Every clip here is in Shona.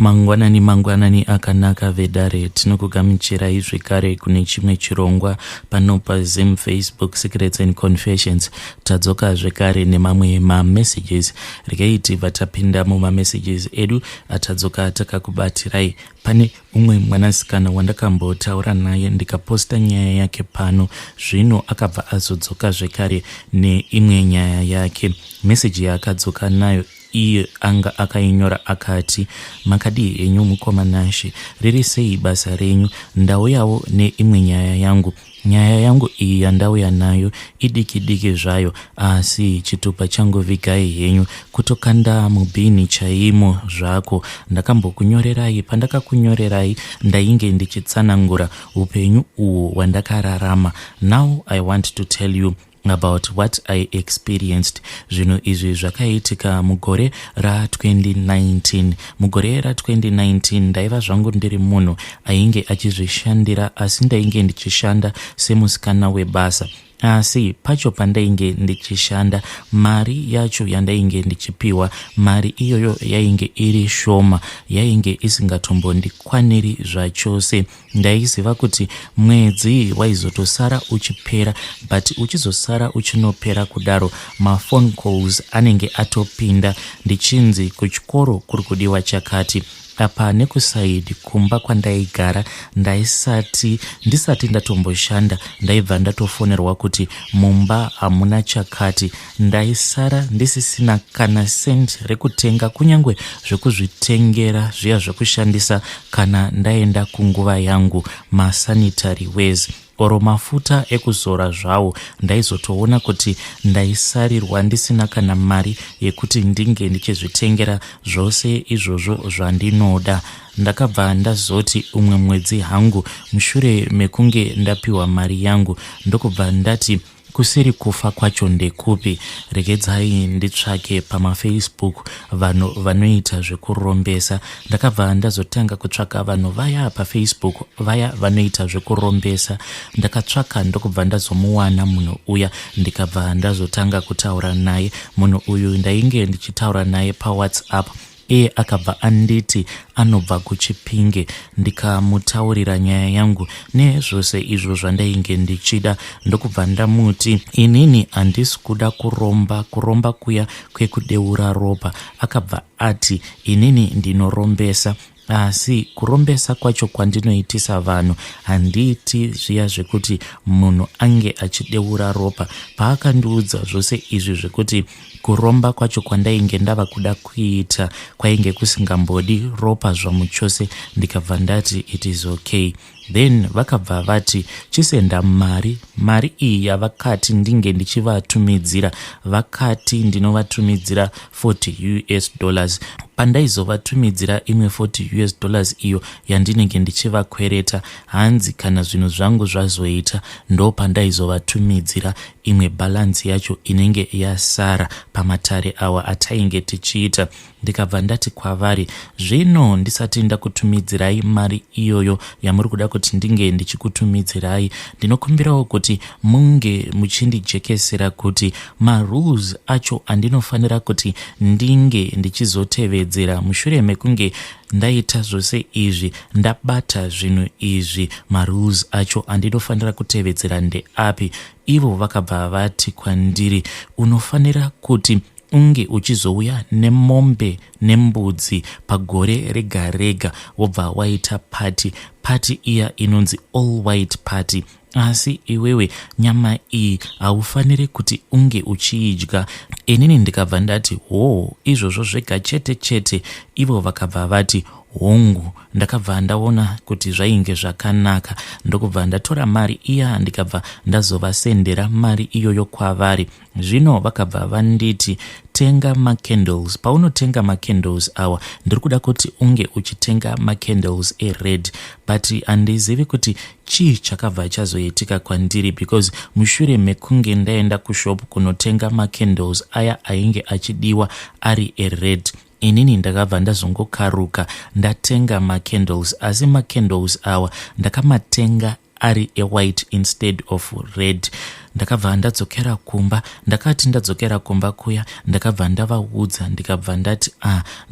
Mangwanani akanaka vedare tinokugamuchirai zvekare kune chimwe chirongwa pano paZim Facebook Secrets and Confessions. Tadzoka zvekare nemamwe mamessages. Regai vatapinda mumamessages edu atadzoka takakubatirai. Pane umwe mwanasikana wandakambotaura naye ndikaposta nyaya yake pano. Zvino akabva azodzoka zvekare neimwe nyaya yake. Message yaakadzoka nayo iye anga akainyora akati, makadii henyu mukomanashi, riri sei basa renyu? Ndauyawo neimwe nyaya yangu. Nyaya yangu iyi yandauya nayo idiki zvayo, asi chitupa changu vigai henyu, kutokanda mubhini chaimo zvako. Ndakambokunyorerai, pandakakunyorerai ndainge ndichitsanangura upenyu uhu wandakararama. Now I want to tell you about what I experienced. Zvino izvi zvakaitika mugore ra2019. Mugore ra2019 ndaiva zvangu ndiri munhu ainge achizvishandira, asi ndainge ndichishanda semusikana webasa. Asi pacho pandainge ndichishanda, mari yacho yandainge ndichipiwa, mari iyoyo yainge iri shoma, yainge isingatombondikwaniri zvachose. Ndaiziva kuti mwedzi waizotosara uchipera, but uchizosara uchinopera kudaro, mafone calls anenge atopinda ndichinzi kuchikoro kuri kudiwa chakati. Apa nekusaidi kumba kwandaigara ndisati ndatomboshanda, ndaibva ndatofonerwa kuti mumba hamuna chakati. Ndaisara ndisisina kana senti rekutenga kunyangwe zvekuzvitengera zviya zvekushandisa kana ndaenda kunguva yangu, masanitary ways oro mafuta ekuzora zvawo. Ndaizotoona kuti ndaisarirwa ndisina kana mari yekuti ndinge ndichizvitengera zvose izvozvo zvandinoda. Ndakabva ndazoti umwe mwedzi hangu mushure mekunge ndapiwa mari yangu, ndokubva ndati kusiri kufa kwacho ndekupi. Regedzai nditsvake pamafacebook vanhu vanoita zvekurombesa. Ndakabva ndazotanga kutsvaka vanhu vaya pafacebook, vaya vanoita zvekurombesa. Ndakatsvaka ndokubva ndazomuwana munhu uya, ndikabva ndazotanga kutaura naye. Munhu uyu ndainge ndichitaura naye paWhatsApp. Iye akabva anditi anobva kuChipinge. Ndikamutaurira nyaya yangu nezvose izvo zvandainge ndichida. Ndokubva ndamuti inini handisi kuda kuromba kuya kwekudeura ropa. Akabva ati inini ndinorombesa, asi kurombesa kwacho kwandinoitisa vanhu handiti zviya zvekuti munhu ange achideura ropa. Paakandiudza zvose izvi zvekuti kuromba kwacho kwandainge ndava kuda kuita kwainge kusingambodi ropa zvamuchose, ndikabva ndati it is okay. Then vakabva vati chisenda mari iyi yavakati ndinge ndichivatumidzira, vakati ndinovatumidzira $40. Pandaizovatumidzira imwe $40 iyo yandinenge ndichivakwereta, hanzi kana zvinhu zvangu zvazoita ndo pandaizovatumidzira imwe balance yacho inenge yasara pamatare awa atainge tichiita. Ndikabva ndati kwavari, zvino ndisati ndakutumidzirai mari iyoyo yamuri kuda kuti ndinge ndichikutumidzirai, ndinokumbirawo kuti munge muchindijekesera kuti marules acho andinofanira kuti ndinge ndichizotevedzera mushure mekunge ndaita zvose izvi, ndabata zvinhu izvi. Marules acho andinofanira kutevedzera ndeapi? Ivo vakabva vati kwandiri, unofanira kuti unge uchizouya nemombe nembudzi pagore rega rega, wobva waita pati iya inonzi all white party. Asi iwewe nyama iyi haufaniri kuti unge uchiidya. Inini ndikabva ndati izvozvo zvega chete. Ivo vakabva vati hongu. Ndakabva ndaona kuti zvainge zvakanaka, ndokubva ndatora mari iya ndikabva ndazovasendera mari iyoyo kwavari. Zvino vakabva vanditi tenga macandles. Paunotenga macandles awa ndiri kuda kuti unge uchitenga macandles ered, but handizivi kuti chii chakabva chazoitika kwandiri, because mushure mekunge ndaenda kushop kunotenga macandles aya ainge achidiwa ari ered, inini ndakabva ndazongokaruka ndatenga macandles, asi macandles awa ndakamatenga ari white instead of red. Ndakabva ndadzokera kumba. Ndakati ndadzokera kumba kuya ndakabva ndavaudza ndikabva ndati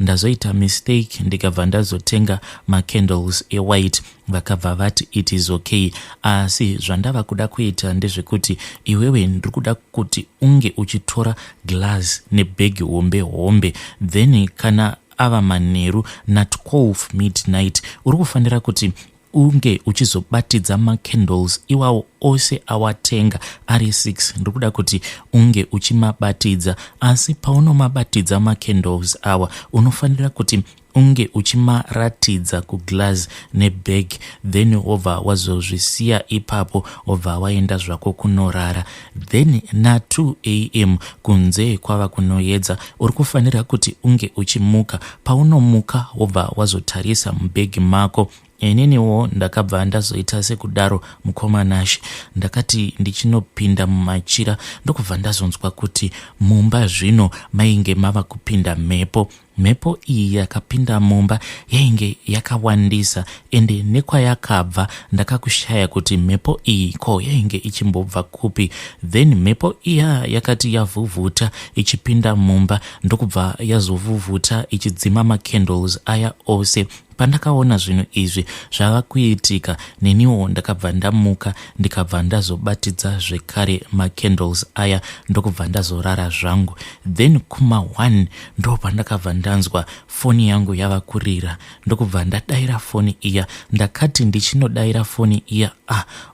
ndazoita mistake, ndikabva ndazotenga macandles white. Vakabva vati it is okay, asi zvandava kuda kuita ndezvekuti iwewe ndiri kuda kuti unge uchitora glass nebhegi hombe then kana ava manheru na 12 midnight uri kufanira kuti unge uchizobatidza macandles iwawo ose awatenga ari 6. Ndiri kuda kuti unge uchimabatidza, asi paunomabatidza macandles awa unofanira kuti unge uchimaratidza kuglass nebag, then wobva wazozvisiya ipapo wobva waenda zvako kunorara. Then na 2 am kunze kwava kunoedza uri kufanira kuti unge uchimuka. Paunomuka wobva wazotarisa mubhegi mako. Ininiwo ndakabva ndazoita sekudaro mukomanashi. Ndakati ndichinopinda mumachira ndokubva ndazonzwa kuti mumba zvino mainge mava kupinda mhepo. Mhepo iyi yakapinda mumba yainge yakawandisa, ende nekwayakabva ndakakushaya kuti mhepo iyi ko yainge ichimbobva kupi. Then mhepo iya yakati yavhuvhuta ichipinda mumba ndokubva yazovhuvhuta ichidzima macandles aya ose. Pandakaona zvinhu izvi zvava kuitika, neniwo ndakabva ndamuka ndikabva ndazobatidza zvekare macandles aya ndokubva ndazorara zvangu. Then kuma 1 ndo pandakabva ndanzwa foni yangu yava kurira. Ndokubva ndadaira foni iya. Ndakati ndichinodaira foni iya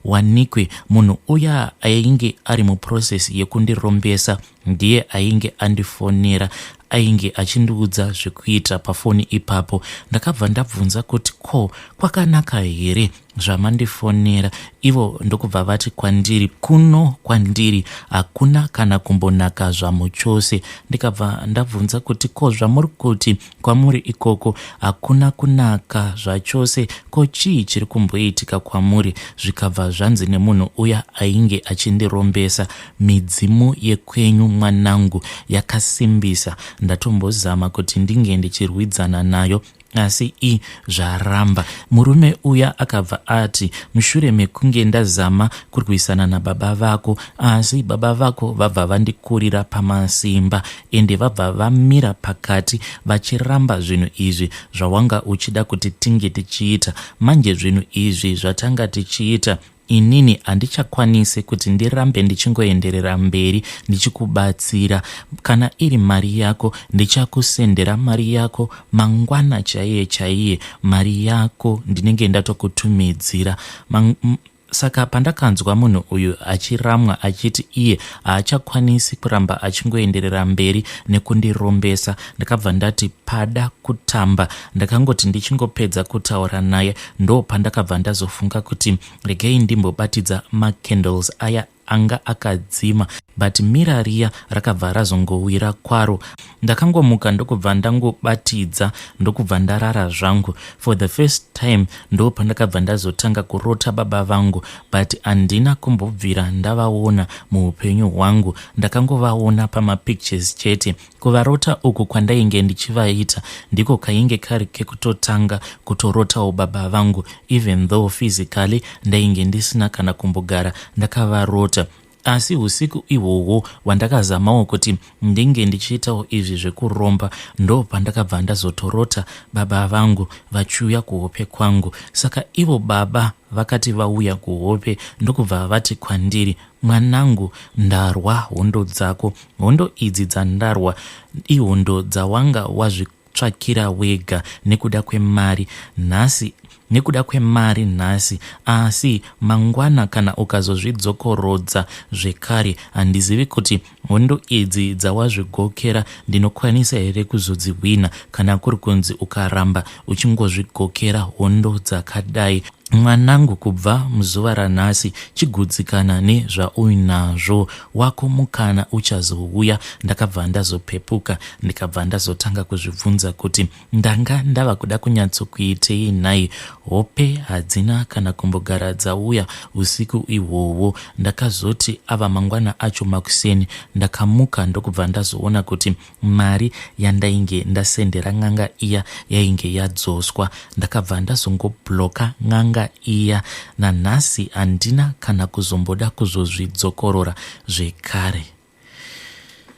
wanikwe munhu uya ainge ari muprocess yekundirombesa ndiye ainge andifonera, ainge achindiudza zvekuita pafoni ipapo. Ndakabva ndabvunza kuti ko kwakanaka here zvamandifonera. Ivo ndokubva vati kwandiri kuno kwandiri hakuna kana kumbonaka zvamo chose. Ndikabva ndabvunza kuti ko zvamuri kuti kwamuri ikoko hakuna kunaka zvachose, ko chii chiri kumboitika kwamuri? Zvikabva zvanzi nemunhu uya ainge achindirombesa, midzimu yekwenyu mwanangu yakasimbisa. Ndatombozama kuti ndinge ndichirwidzana nayo, asi zvaramba. Murume uya akabva ati mushure mekunge ndazama kurwisana nababa vako, asi baba vako vabva vandikurira pamasimba ende vabva vamira pakati vachiramba zvinhu izvi zvawanga uchida kuti tinge tichiita. Manje zvinhu izvi zvatanga tichiita inini handichakwanisi kuti ndirambe ndichingoenderera mberi ndichikubatsira. Kana iri mari yako ndichakusendera mari yako mangwana chaiye mari yako ndinenge ndatokutumidzira. Saka pandakanzwa munhu uyu achiramwa achiti iye haachakwanisi kuramba achingoenderera mberi nekundirombesa, ndakabva ndati pada kutamba. Ndakangoti ndichingopedza kutaura naye ndo pandakabva ndazofunga kuti regei ndimbobatidza macandles aya anga akadzima, but mira riya rakabva razongowira kwaro. Ndakangomuka ndokubva ndangobatidza ndokubva ndarara zvangu. For the first time ndo pandakabva ndazotanga kurota baba vangu, but handina kumbobvira ndavaona muupenyu hwangu. Ndakangovaona pamapictures chete. Kuvarota uku kwandainge ndichivaita ndiko kainge kari kekutotanga kutorotawo baba vangu, even though physically ndainge ndisina kana kumbogara ndakavarota. Asi usiku ihwohwo wandakazamawo kuti ndinge ndichiitawo izvi zvekuromba ndo pandakabva ndazotorota baba vangu vachiuya kuhope kwangu. Saka ivo baba vakati vauya kuhope ndokubva vati kwandiri, mwanangu, ndarwa hondo dzako. Hondo idzi dzandarwa ihondo dzawanga wazvitsvakira wega nekuda kwemari nhasi, asi mangwana kana ukazozvidzokorodza zvekare handizivi kuti hondo idzi dzawazvigokera ndinokwanisa here kuzodzihwina kana kuri kunzi ukaramba uchingozvigokera hondo dzakadai. Mwanangu, kubva muzuva ranhasi chigudzikana nezvauinazvo, wako mukana uchazouya. Ndakabva ndazopepuka ndikabva ndazotanga kuzvibvunza kuti ndanga ndava kuda kunyatsokuitei nhai. Hope hadzina kana kumbogara dzauya usiku ihwohwo. Ndakazoti ava mangwana acho makuseni ndakamuka ndokubva ndazoona kuti mari yandainge ndasendera n'anga iya yainge yadzoswa. Ndakabva ndazongobloka n'anga yanga iya, nanhasi handina kana kuzomboda kuzozvidzokorora zvekare.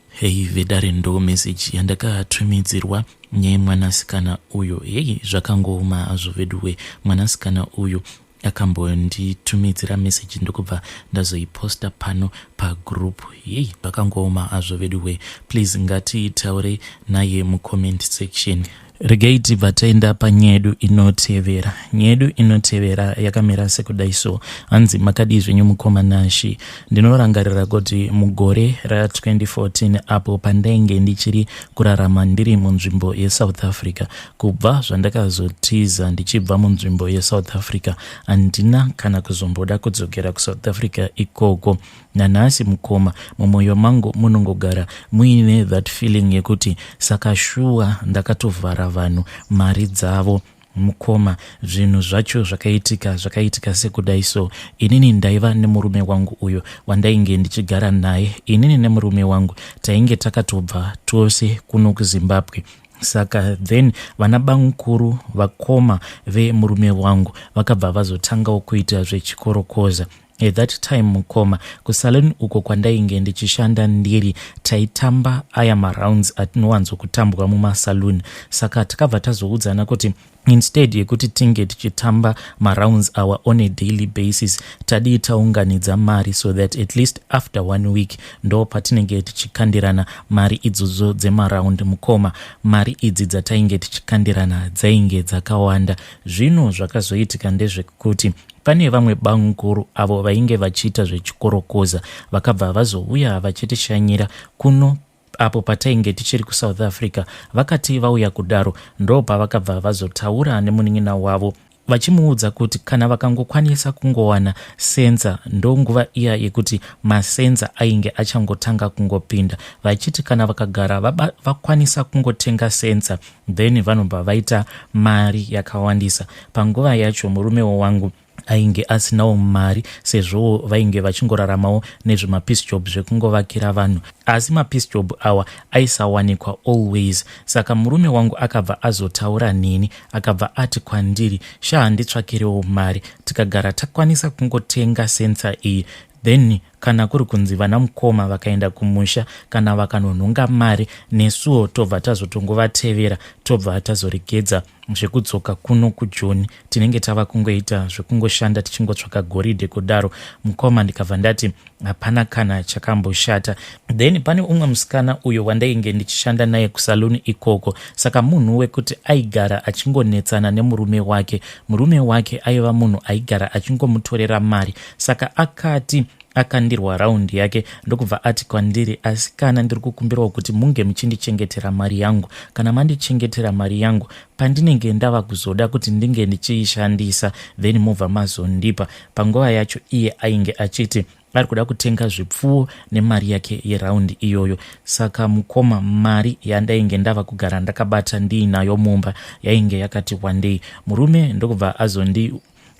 Hei vedare ndo meseji yandakatumidzirwa nyemwanasikana uyo. Hei zvakangooma hazvo veduwe, mwanasikana uyu akambonditumidzira meseji ndokubva ndazoiposta pano pagroup. Hei zvakangooma hazvo veduwe, please ngatitaure naye mucomment section. Regai tibva taenda panyaya yedu inotevera. Nyaya yedu inotevera yakamira sekudai so. Hanzi makadii zvenyu mukoma nashi. Ndinorangarira kuti mugore ra2014 apo pandainge ndichiri kurarama ndiri munzvimbo yeSouth Africa, kubva zvandakazotiza ndichibva munzvimbo yeSouth Africa, handina kana kuzomboda kudzokera kuSouth Africa ikoko. Nanhasi mukoma, mumwoyo mangu munongogara muine that feeling yekuti saka shuwa ndakatovhara vanhu mari dzavo. Mukoma, zvinhu zvacho zvakaitika sekudai so. Inini ndaiva nemurume wangu uyo wandainge ndichigara naye. Inini nemurume wangu tainge takatobva tose kuno kuZimbabwe. Saka then vana bamukuru vakoma vemurume wangu vakabva vazotangawo kuita zvechikorokoza. At that time mukoma, kusaloni uko kwandainge ndichishanda ndiri taitamba aya marounds atinowanzo kutambwa mumasaluni. Saka takabva tazoudzana kuti instead yekuti tinge tichitamba marounds our on a daily basis, tadii taunganidza mari so that at least after 1 week ndo patinenge tichikandirana mari idzodzo dzemaround. Mukoma, mari idzi dzatainge tichikandirana dzainge dzakawanda. Zvino zvakazoitika ndezvekuti pane vamwe bamukuru avo vainge vachiita zvechikorokoza vakabva vazouya vachitishanyira kuno apo patainge tichiri kuSouth Africa. Vakati vauya kudaro ndo pavakabva vazotaura nemunin'ina wavo vachimuudza kuti kana vakangokwanisa kungowana senza ndo nguva iya yekuti masenza ainge achangotanga kungopinda. Vachiti kana vakagara vakwanisa kungotenga senza then vanobva vaita mari yakawandisa. Panguva yacho murume wangu ainge asinawo mari sezvo vainge vachingoraramawo nezvemapeace job zvekungovakira vanhu, asi mapeace job awa aisawanikwa always. Saka murume wangu akabva azotaura neni akabva ati kwandiri, handitsvakirewo mari tikagara takwanisa kungotenga sensa iyi, then kana kuri kunzi vana mukoma vakaenda kumusha kana vakanonhonga mari, nesuwo tobva tazotongovatevera tobva tazoregedza zvekudzoka kuno kuJoni. Tinenge tava kungoita zvekungoshanda tichingotsvaka goridhe kudaro. Mukoma, ndikabva ndati hapana kana chakamboshata. Then pane umwe musikana uyo wandainge ndichishanda naye kusaluni ikoko. Saka munhu wekuti aigara achingonetsana nemurume wake. Murume wake aiva munhu aigara achingomutorera mari. Saka akati akandirwa raundi yake ndokubva ati kwandiri, asi kana ndiri kukumbirawo kuti munge muchindichengetera mari yangu. Kana mandichengetera mari yangu pandinenge ndava kuzoda kuti ndinge ndichiishandisa then mubva mazondipa. Panguva yacho iye ainge achiti ari kuda kutenga zvipfuwo nemari yake yeraundi iyoyo. Saka mukoma, mari yandainge ndava kugara ndakabata ndiinayo mumba yainge yakati wandei.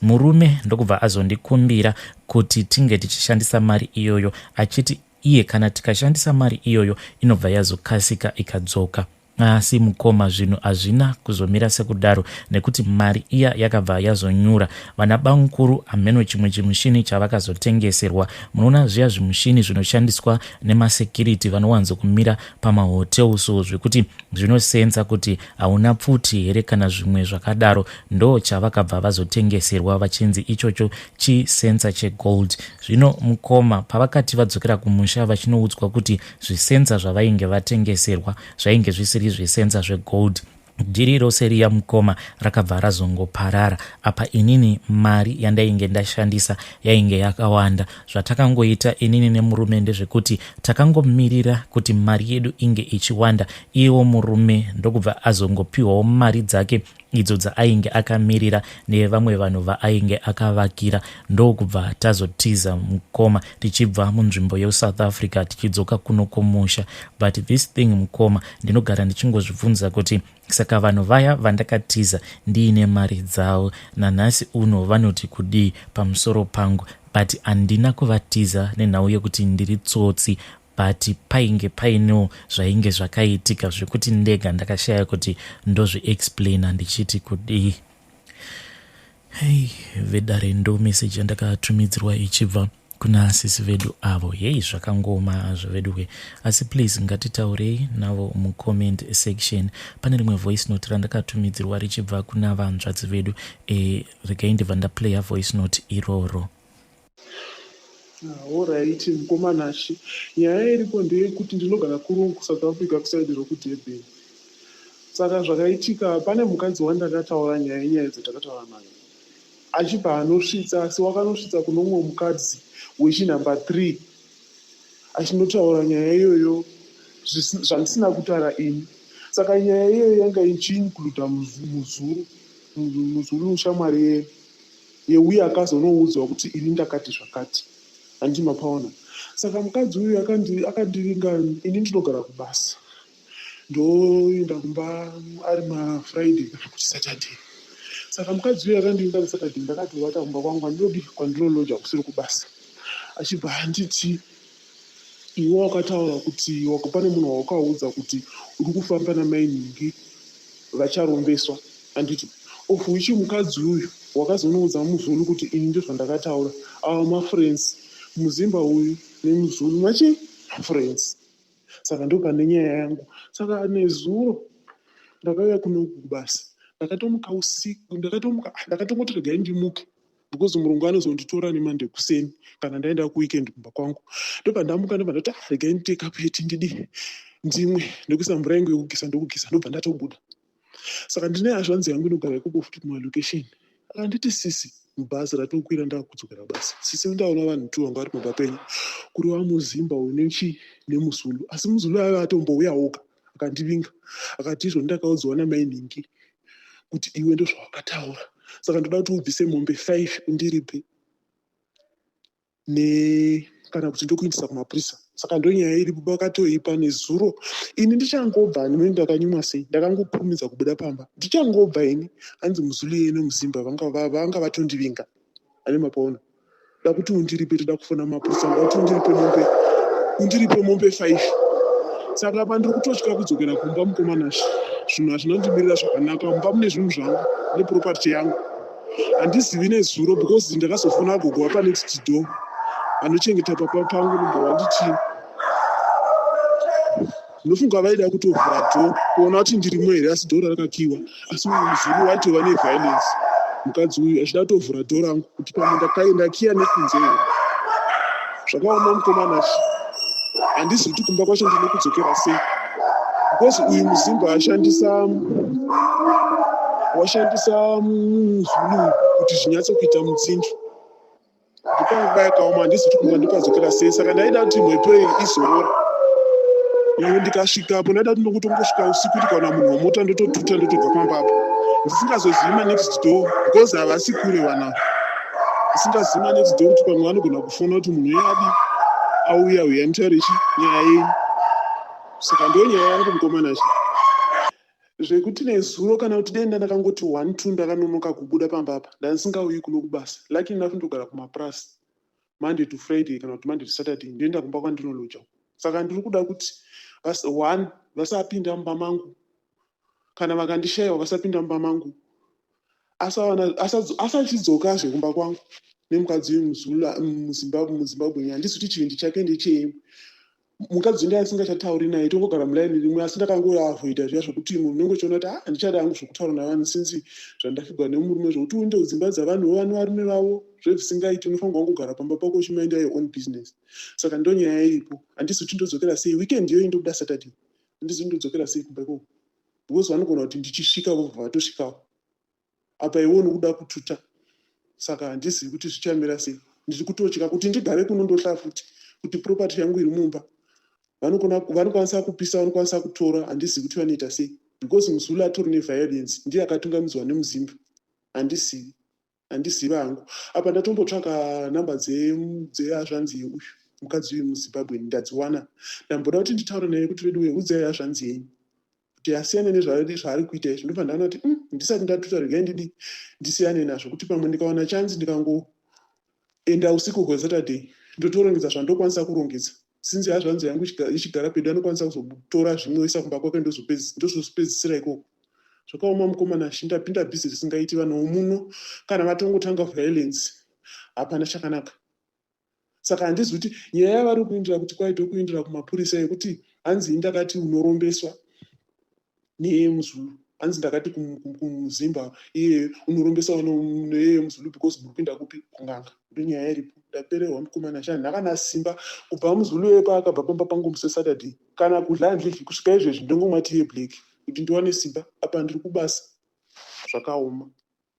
Murume ndokubva azondikumbira kuti tinge tichishandisa mari iyoyo, achiti iye kana tikashandisa mari iyoyo inobva yazokasika ikadzoka. Asi mukoma, zvinhu hazvina kuzomira sekudaro nekuti mari iya yakabva yazonyura. Vana bamukuru hameno chimwe chimushini chavakazotengeserwa. Munoona zviya zvimushini zvinoshandiswa nemasekiriti vanowanzo kumira pamahotels zvekuti zvinosenza kuti hauna pfuti here kana zvimwe zvakadaro, ndo chavakabva vazotengeserwa vachinzi ichocho chisenza chegold. Zvino mukoma, pavakati vadzokera kumusha vachinoudzwa kuti zvisenza zvavainge vatengeserwa zvainge zvisiri zvisenza zvegold, jiri rose riya mukoma rakabva razongoparara. Apa inini mari yandainge ndashandisa yainge yakawanda. Zvatakangoita inini nemurume ndezvekuti takangomirira kuti mari yedu inge ichiwanda. Iwo murume ndokubva azongopiwawo mari dzake idzo dzaainge akamirira nevamwe vanhu vaainge akavakira. Ndokubva tazotiza mukoma tichibva munzvimbo yeSouth Africa tichidzoka kuno kumusha. But this thing mukoma, ndinogara ndichingozvibvunza kuti saka vanhu vaya vandakatiza ndiine mari dzavo nanhasi uno vanoti kudii pamusoro pangu, but handina kuvatiza nenhau yekuti ndiri tsotsi, but painge painewo zvainge zvakaitika zvekuti ndega ndakashaya kuti ndozviexplaina ndichiti kudii. Hey, vedare ndo message yandakatumidzirwa ichibva kuna asisi vedu avo. Yei, zvakangoma zveveduwe. Asi please ngatitaurei navo mucomment section. Pane rimwe voice note randakatumidzirwa richibva kuna vanzvadzi vedu. Regai ndibva ndaplaya voice note iroro. Alright, mukomanashi. Nyaya iripo ndeyekuti ndinogara kurungu South Africa kusaidi rokuDurban. Saka zvakaitika pane mukadzi wandakataura nyaya dzatakataura nayo. Achibva anosvitsa, asi wakanosvitsa kuno mumwe mukadzi wechinhamba 3 achinotaura nyaya iyoyo zvandisina kutaura ini. Saka nyaya iyoyo yanga ichiinkluda muzuru shamwari yeuye akazonoudzwa kuti ini ndakati zvakati handimapaona. Saka mukadzi uyu akandiringa ini ndinogara kubasa, ndoenda kumba ari mafriday kana kuti saturday. Saka mukadzi uyu akandiringa saturday, ndakati wata kumba kwangu handinodi kwandinolodya kusiri kubasa. Achibva anditi iwe wakataura kuti pane munhu wakaudza kuti uri kufamba namainingi vacharombeswa. Anditi of which mukadzi uyu wakazonoudza muzulu kuti ini ndozvandakataura ava mafriends muzimba uyu nemuzulu machi friends. Saka ndo pane nyaya yangu. Saka nezuro ndakauya kuno kubasa, ndakatomuka usiku, ndakatongoti regai ndimuke because murungu anozonditora nemande kuseni kana ndaenda kuweekend kumba kwangu. Ndobva ndamuka ndobva ndati regai ndite kapeti ndimwe ndokuisa mvura yangu yekugisa ndokugisa, ndobva ndatobuda. Saka ndine hazvanzi yangu inogara ikoko futi kumalocation. Akanditi sisi mubhazi ratokwira ndakudzokera basa. Sisi ndaona vanhu tu vanga vari kumba penyu kuri wamuzimba unechi nemuzulu. Asi muzulu ava atombouyawoka akandivinga akati izvo ndakaudzwa namainingi kuti iwe ndozvawakataura. Saka ndoda kuti ubvise mombe 5 undiripe kana kuti ndokuindisa kumapurisa. Saka ndo nyaya iripo pakatoipa nezuro. Ini ndichangobva nemi ndakanyumwa sei, ndakangokurumidza kubuda pamba. Ndichangobva ini hanzi muzulu yeye nemuzimba vanga vatondivinga ane mapaona. Da kuti undiripe, toda kufona mapurisa, da kuti undiripe mombe 5. Saka apa ndiri kutosvika kudzokera kumba mukomanashi. Zvinhu hazvinondimirira zvakanaka, mumba mune zvinhu zvangu neproperty yangu. Handizivi nezuro because ndakazofona gogo apa next door anochengeta papa pangu nobva vanditi ndofunga vaida kutovhura dho kuona kuti ndirimo here, asi dhora rakakiwa. Asi muzulu watova neviolence mukadzi uyu achida kutovhura dho rangu kuti pamwe ndakiya nekunze here. Zvakaoma mukomanashi, handizivi kuti kumba kwacho ndine kudzokera sei because uyu muzimba washandisa muzulu kuti zvinyatsokuita mutsindu. Ndipanguva yakaoma, handisi kuti kumba ndikadzokera sei. Saka ndaida kuti mhepo izorora. Nyangwe ndikasvikapo ndaida kuti ndokutongosvika usiku kuti kana munhu wemota ndototuta ndotobva pambapo. Ndisingazozivi manext door because havasi kure vanava. Ndisingazivi manext door kuti pamwe vanogona kufona kuti munhu yadi auya uya mutaurichi nyaya yenyu. Saka ndo nyaya yangu mukomanashi. Zvekuti nezuro kana kuti denda ndakangoti 1-2 ndakanonoka kubuda pambapa ndandisingauyi kuno kubasa. Lucky enough ndogara kumaprasi Monday to Friday kana kuti Monday to Saturday ndoenda kumba kwandinolodya. Saka ndiri kuda kuti vasapinda mumba mangu, kana vakandishayiwa vasapinda mumba mangu, asachidzokazve kumba kwangu nemukadzi wemuzimbabwe. Handisi kuti chivindi chake ndechei. Mukadzi ndiye asingachatauri naye, tongogara mulaini rimwe, asi ndakangoavoida zviya zvokuti munhu unenge uchiona kuti handichada hangu zvokutaura navanhu sinzi zvandafigwa nemurume zvokuti uinde kudzimba dzavanhu vane varume vavo zvezvisingaiti. Unofanirwa kungogara pamba pako uchimainda your own business. Saka ndo nyaya iripo. Handisi kuti ndodzokera sei weekend iyo indobuda Saturday, handisi ndodzokera sei kumba ikoko because vanogona kuti ndichisvika vobva vatosvikawo apa iwe unokuda kututa. Saka handizivi kuti zvichamira sei. Ndiri kutotya kuti ndigare kuno ndohla futi kuti property yangu iri mumba vanokwanisa kupisa, vanokwanisa kutora. Handizivi kuti vanoita sei because muzulu atori neviolence, ndiye akatungamidzwa nemuzimba. Handizivi hangu. Apa ndatombotsvaka namba dzeazvanzi yeuyu mukadzi uyu muzimbabwe ndadziwana. Ndamboda kuti nditaure naye kuti vedu udzai azvanzi yenyu kuti asiyane nezvaari kuita izvi. Ndobva ndaona kuti ndisati ndatuta regai ndisiyane nazvo, kuti pamwe ndikawana chanzi ndikangoenda usiku hweSaturday ndotorongedza zvandokwanisa kurongedza. Sinzi hazvanzi yangu ichigara pedu anokwanisa kuzotora zvimwe oisa kumba kwake ndozopedzisira ikoko. zvakaoma mukomana shindapinda bhizi risingaiti vanhu vomuno kana vatongotanga violence hapana chakanaka. Saka handisi kuti nyaya yavari kuindira kuti kwaito kuindira kumapurisa yekuti hanzi ndakati unorombeswa neyemuzulu, hanzi ndakati kumuzimba iye unorombeswa neye muzulu because muri kuenda kupi kunganga. Ndo nyaya iripo. Ndapererwa mukomana shani ndakana simba kubva muzulu wepa akabva pamba pangu musi Saturday kana kudla ndizvi kusvika izvezvi ndongomati ye black kuti ndiwane simba apa ndiri kubasa zvakaoma.